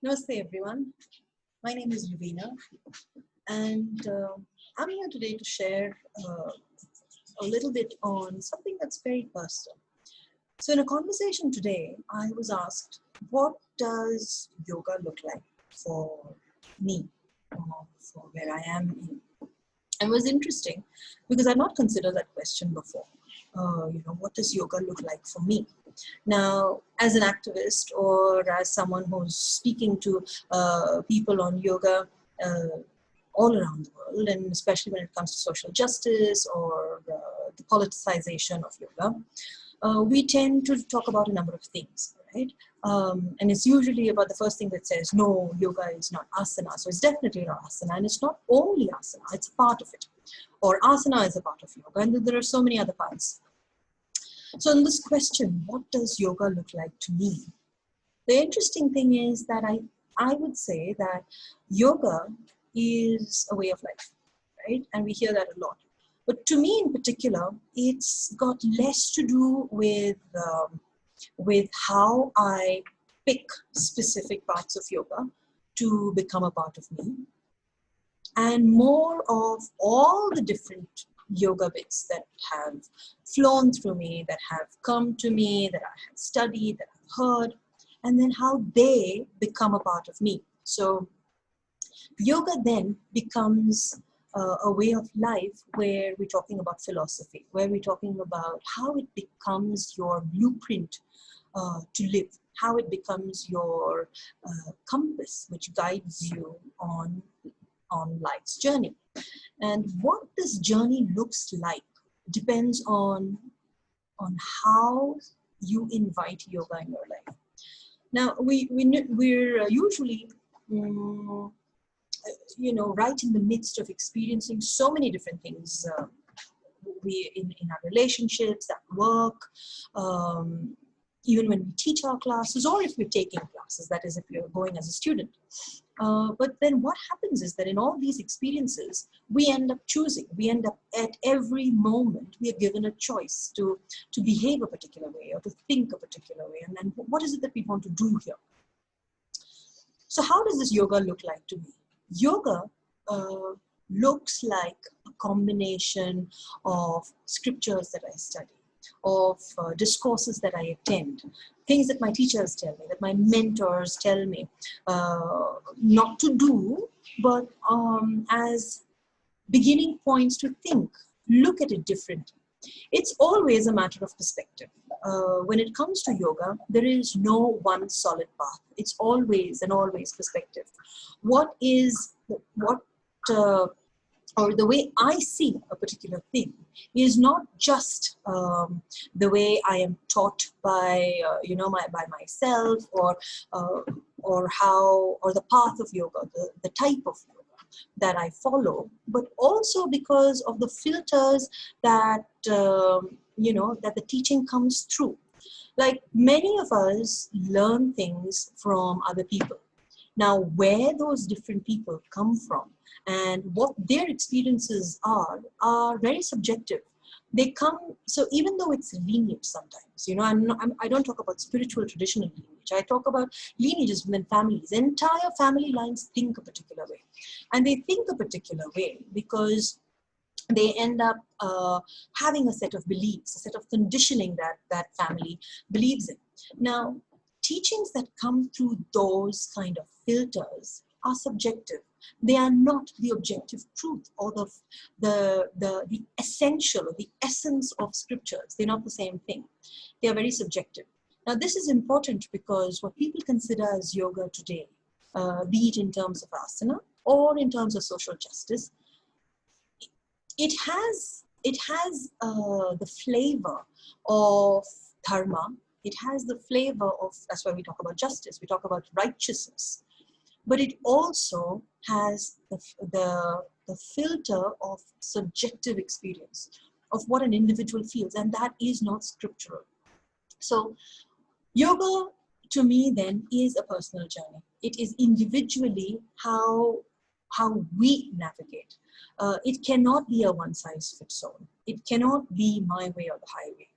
Namaste everyone. My name is Rubina and I'm here today to share a little bit on something that's very personal. So in a conversation today, I was asked, what does yoga look like for me, for where I am in? And it was interesting because I'd not considered that question before. What does yoga look like for me? Now, as an activist or as someone who's speaking to people on yoga all around the world, and especially when it comes to social justice or the politicization of yoga, we tend to talk about a number of things, right? And it's usually about the first thing that says, no, yoga is not asana. So it's definitely not asana. And it's not only asana, it's a part of it. Or asana is a part of yoga. And there are so many other parts. So in this question, what does yoga look like to me? The interesting thing is that I would say that yoga is a way of life, right? And we hear that a lot. But to me in particular, it's got less to do with how I pick specific parts of yoga to become a part of me, and more of all the different yoga bits that have flown through me, that have come to me, that I have studied, that I've heard, and then how they become a part of me. So yoga then becomes a way of life where we're talking about philosophy, where we're talking about how it becomes your blueprint to live, how it becomes your compass, which guides you on life's journey. And what this journey looks like depends on how you invite yoga in your life. Now, we're usually right in the midst of experiencing so many different things. In our relationships, at work, even when we teach our classes, or if we're taking classes, that is, if you're going as a student. But then what happens is that in all these experiences, we end up choosing. We end up at every moment, we are given a choice to behave a particular way or to think a particular way. And then what is it that we want to do here? So how does this yoga look like to me? Yoga looks like a combination of scriptures that I study, of discourses that I attend, things that my teachers tell me, that my mentors tell me not to do, but as beginning points to think, look at it differently. It's always a matter of perspective. When it comes to yoga, there is no one solid path. It's always and always perspective. Or the way I see a particular thing is not just the way I am taught by by myself, or the path of yoga, the type of yoga that I follow, but also because of the filters that that the teaching comes through. Like, many of us learn things from other people. Now, where those different people come from and what their experiences are very subjective. They come, so even though it's lineage sometimes, I don't talk about spiritual traditional lineage. I talk about lineages within families. Entire family lines think a particular way. And they think a particular way because they end up having a set of beliefs, a set of conditioning that family believes in. Now, teachings that come through those kind of filters are subjective. They are not the objective truth or the essential or the essence of scriptures. They're not the same thing. They are very subjective. Now, this is important because what people consider as yoga today, be it in terms of asana or in terms of social justice, it has the flavor of dharma. It has the flavor of, that's why we talk about justice, we talk about righteousness. But it also has the filter of subjective experience, of what an individual feels, and that is not scriptural. So yoga, to me, then, is a personal journey. It is individually how we navigate. It cannot be a one-size-fits-all. It cannot be my way or the highway.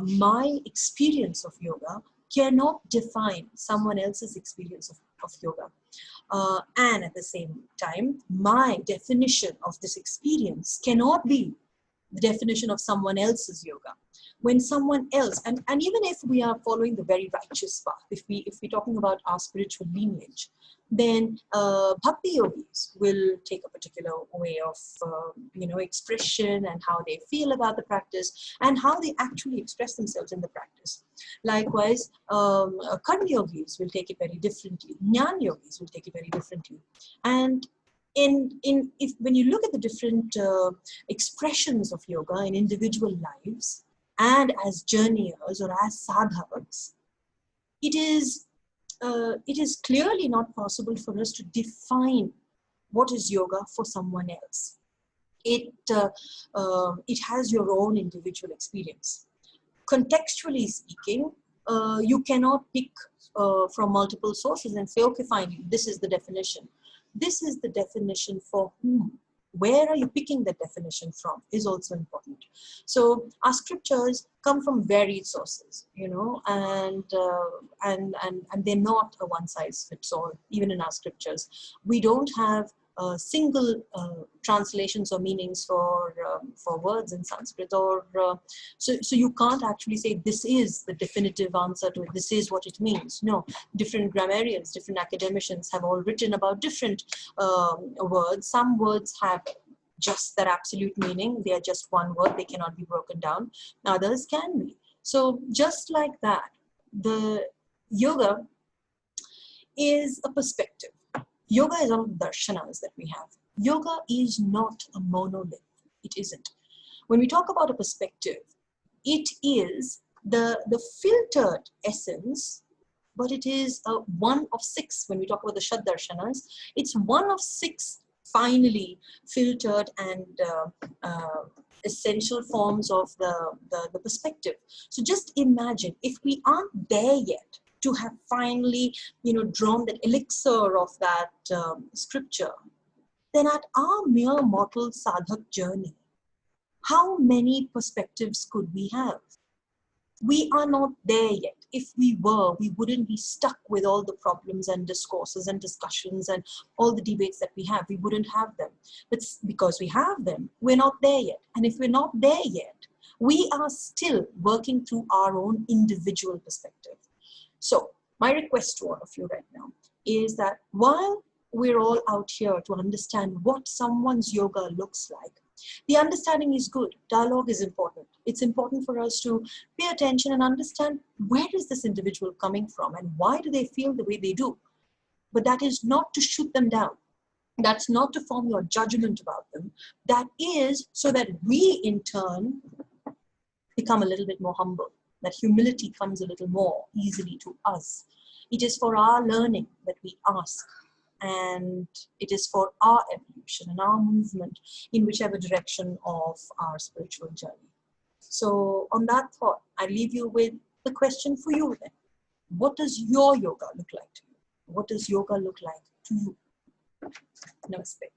My experience of yoga cannot define someone else's experience of yoga. And at the same time, my definition of this experience cannot be the definition of someone else's yoga. When someone else, and even if we are following the very righteous path, if we're talking about our spiritual lineage, then bhakti yogis will take a particular way of expression and how they feel about the practice and how they actually express themselves in the practice. Likewise, karma yogis will take it very differently. Jnana yogis will take it very differently. And when you look at the different expressions of yoga in individual lives and as journeyers or as sadhaks, it is clearly not possible for us to define what is yoga for someone else. It has your own individual experience. Contextually speaking, you cannot pick from multiple sources and say, okay, fine, this is the definition. This is the definition for whom. Where are you picking that definition from is also important. So our scriptures come from varied sources, and they're not a one size fits all. Even in our scriptures, we don't have single translations or meanings for words in Sanskrit, or so you can't actually say this is the definitive answer to it. This is what it means. No, different grammarians, different academicians have all written about different words. Some words have just that absolute meaning. They are just one word. They cannot be broken down. Others can be. So just like that, the yoga is a perspective. Yoga is all the darshanas that we have. Yoga is not a monolith. It isn't. When we talk about a perspective, it is the filtered essence, but it is one of six. When we talk about the Shad darshanas, it's one of six finally filtered and essential forms of the perspective. So just imagine if we aren't there yet to have finally, drawn that elixir of that scripture, then at our mere mortal sadhak journey, how many perspectives could we have? We are not there yet. If we were, we wouldn't be stuck with all the problems and discourses and discussions and all the debates that we have. We wouldn't have them. But because we have them, we're not there yet. And if we're not there yet, we are still working through our own individual perspective. So my request to all of you right now is that while we're all out here to understand what someone's yoga looks like, the understanding is good. Dialogue is important. It's important for us to pay attention and understand where is this individual coming from and why do they feel the way they do. But that is not to shoot them down. That's not to form your judgment about them. That is so that we in turn become a little bit more humble. That humility comes a little more easily to us. It is for our learning that we ask, and it is for our evolution and our movement in whichever direction of our spiritual journey. So on that thought, I leave you with the question for you then. What does your yoga look like to you? What does yoga look like to you? Namaste.